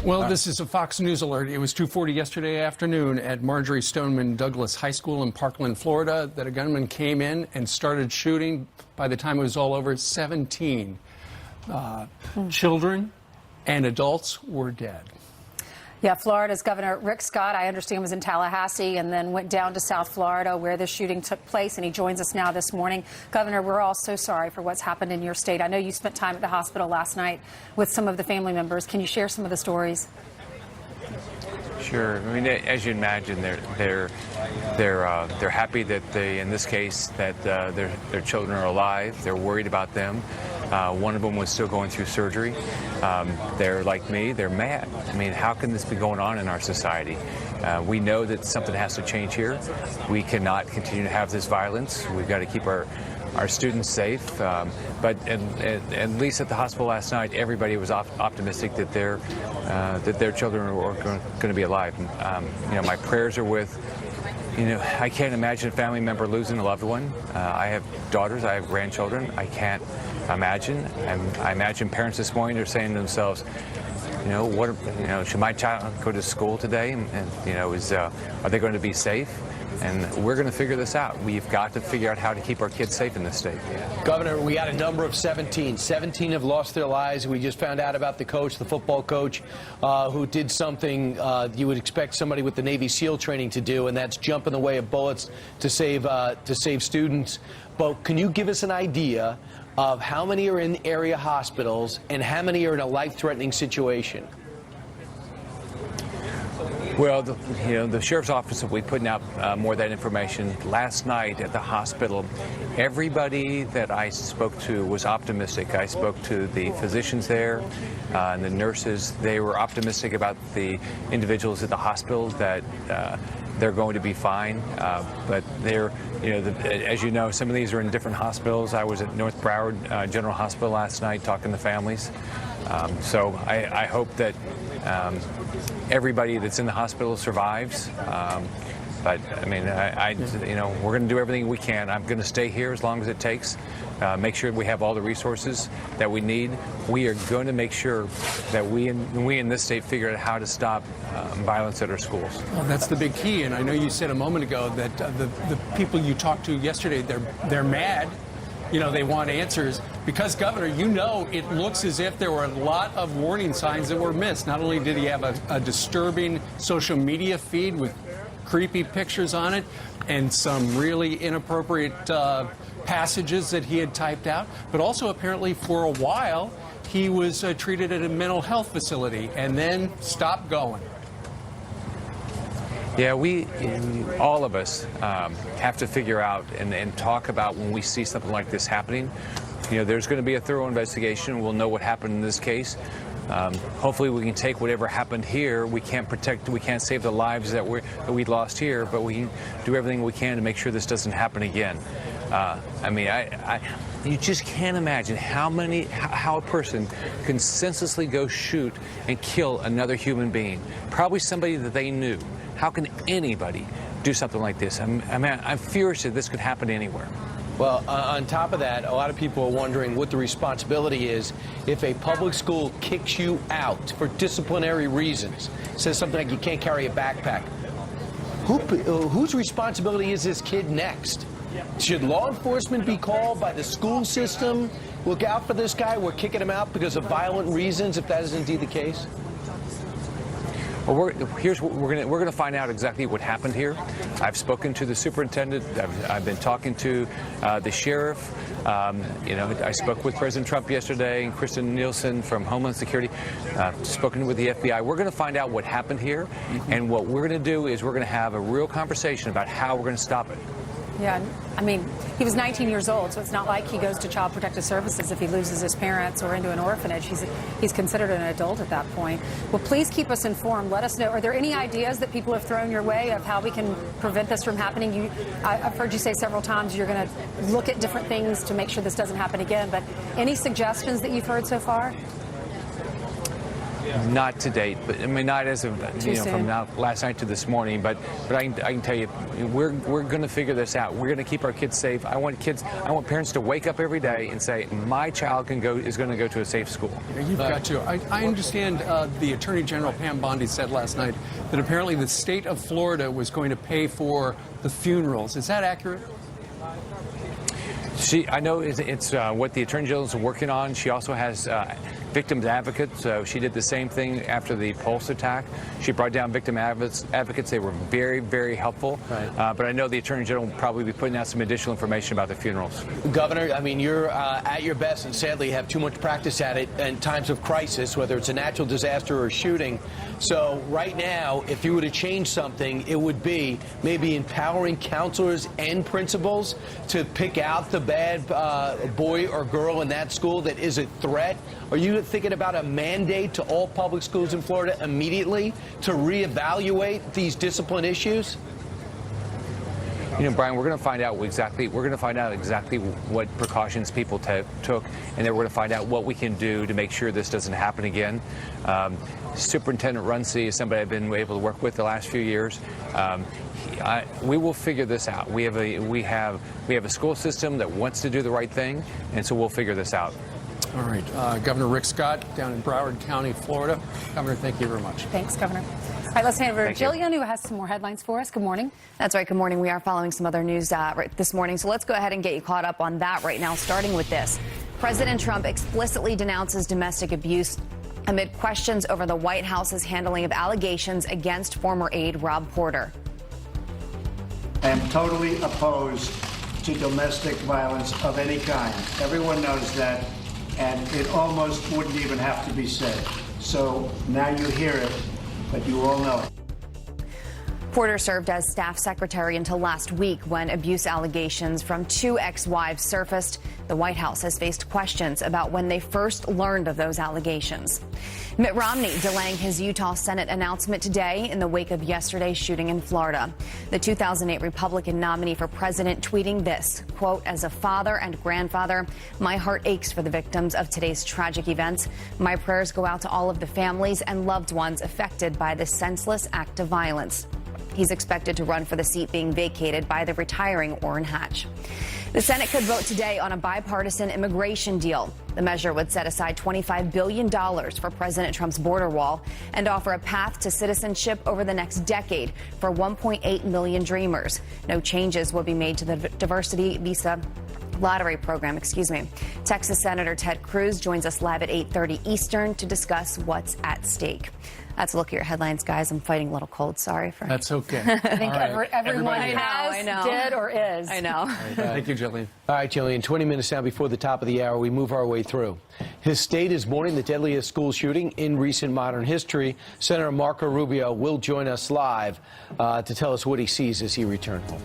Well, this is a Fox News alert. It was 2:40 yesterday afternoon at Marjorie Stoneman Douglas High School in Parkland, Florida, that a gunman came in and started shooting. By the time it was all over, 17 children and adults were dead. Yeah, Florida's Governor Rick Scott, I understand, was in Tallahassee and then went down to South Florida where the shooting took place, and he joins us now this morning. Governor, we're all so sorry for what's happened in your state. I know you spent time at the hospital last night with some of the family members. Can you share some of the stories? Sure. I mean, as you imagine, they're happy that in this case, that their children are alive. They're worried about them. One of them was still going through surgery. They're like me. They're mad. I mean, how can this be going on in our society? We know that something has to change here. We cannot continue to have this violence. We've got to keep our students safe. But at least at the hospital last night, everybody was optimistic that their children were going to be alive. You know, my prayers are with. You know, I can't imagine a family member losing a loved one. I have daughters. I have grandchildren. I can't imagine. And I imagine parents this morning are saying to themselves, should my child go to school today? And are they going to be safe? And we're going to figure this out. We've got to figure out how to keep our kids safe in this state. Governor, we got a number of 17. 17 have lost their lives. We just found out about the coach, the football coach, who did something you would expect somebody with the Navy SEAL training to do, and that's jump in the way of bullets to save students. But can you give us an idea of how many are in area hospitals and how many are in a life-threatening situation? Well, the sheriff's office will be putting out more of that information. Last night at the hospital, everybody that I spoke to was optimistic. I spoke to the physicians there and the nurses. They were optimistic about the individuals at the hospital, that they're going to be fine. But as you know, some of these are in different hospitals. I was at North Broward General Hospital last night talking to families. So I hope that everybody that's in the hospital survives. But I mean, we're going to do everything we can. I'm going to stay here as long as it takes. Make sure we have all the resources that we need. We are going to make sure that we in this state figure out how to stop violence at our schools. Well, that's the big key. And I know you said a moment ago that the people you talked to yesterday, they're mad. You know, they want answers because, Governor, it looks as if there were a lot of warning signs that were missed. Not only did he have a disturbing social media feed with creepy pictures on it and some really inappropriate passages that he had typed out, but also apparently for a while he was treated at a mental health facility and then stopped going. Yeah, all of us have to figure out and talk about when we see something like this happening. You know, there's going to be a thorough investigation. We'll know what happened in this case. Hopefully we can take whatever happened here. We can't save the lives that we lost here, but we can do everything we can to make sure this doesn't happen again. You just can't imagine how a person can senselessly go shoot and kill another human being, probably somebody that they knew. How can anybody do something like this? I'm furious that this could happen anywhere. Well, on top of that, a lot of people are wondering what the responsibility is if a public school kicks you out for disciplinary reasons, says something like you can't carry a backpack. Whose responsibility is this kid next? Should law enforcement be called by the school system? Look out for this guy. We're kicking him out because of violent reasons, if that is indeed the case. Well, we're going to find out exactly what happened here. I've spoken to the superintendent. I've been talking to the sheriff. I spoke with President Trump yesterday and Kristen Nielsen from Homeland Security. Spoken with the FBI. We're going to find out what happened here, and what we're going to do is we're going to have a real conversation about how we're going to stop it. Yeah, I mean, he was 19 years old, so it's not like he goes to Child Protective Services if he loses his parents or into an orphanage. He's considered an adult at that point. Well, please keep us informed. Let us know. Are there any ideas that people have thrown your way of how we can prevent this from happening? I've heard you say several times you're going to look at different things to make sure this doesn't happen again, but any suggestions that you've heard so far? Not to date, but I mean, not as of from last night to this morning. But I can tell you, we're going to figure this out. We're going to keep our kids safe. I want parents to wake up every day and say, my child is going to go to a safe school. You've got to. I understand the Attorney General Pam Bondi said last night that apparently the state of Florida was going to pay for the funerals. Is that accurate? I know it's what the Attorney General is working on. She also has victims advocates. So she did the same thing after the Pulse attack. She brought down victim advocates. They were very, very helpful. Right. But I know the Attorney General will probably be putting out some additional information about the funerals. Governor, I mean, you're at your best and sadly have too much practice at it in times of crisis, whether it's a natural disaster or a shooting. So right now, if you were to change something, it would be maybe empowering counselors and principals to pick out the bad boy or girl in that school that is a threat. Are you thinking about a mandate to all public schools in Florida immediately to reevaluate these discipline issues? You know, Brian, we're going to find out exactly what precautions people took, and then we're going to find out what we can do to make sure this doesn't happen again. Superintendent Runcie is somebody I've been able to work with the last few years. We will figure this out. We have a school system that wants to do the right thing, and so we'll figure this out. All right, Governor Rick Scott down in Broward County, Florida. Governor, thank you very much. Thanks, Governor. All right, let's hand it over to Jillian, who has some more headlines for us. Good morning. That's right. Good morning. We are following some other news right this morning, so let's go ahead and get you caught up on that right now, starting with this. President Trump explicitly denounces domestic abuse amid questions over the White House's handling of allegations against former aide Rob Porter. I am totally opposed to domestic violence of any kind. Everyone knows that, and it almost wouldn't even have to be said. So now you hear it, but you all know it. Porter served as staff secretary until last week when abuse allegations from two ex-wives surfaced. The White House has faced questions about when they first learned of those allegations. Mitt Romney delaying his Utah Senate announcement today in the wake of yesterday's shooting in Florida. The 2008 Republican nominee for president tweeting this, quote, "As a father and grandfather, my heart aches for the victims of today's tragic events. My prayers go out to all of the families and loved ones affected by this senseless act of violence." He's expected to run for the seat being vacated by the retiring Orrin Hatch. The Senate could vote today on a bipartisan immigration deal. The measure would set aside $25 billion for President Trump's border wall and offer a path to citizenship over the next decade for 1.8 million Dreamers. No changes will be made to the diversity visa lottery program, Texas Senator Ted Cruz joins us live at 8:30 Eastern to discuss what's at stake. That's a look at your headlines, guys. I'm fighting a little cold. Sorry for. That's okay. I think everyone has, I know. did, or is. I know. Thank you, Jillian. All right, Jillian, 20 minutes now before the top of the hour, we move our way through. His state is mourning the deadliest school shooting in recent modern history. Senator Marco Rubio will join us live to tell us what he sees as he returns home.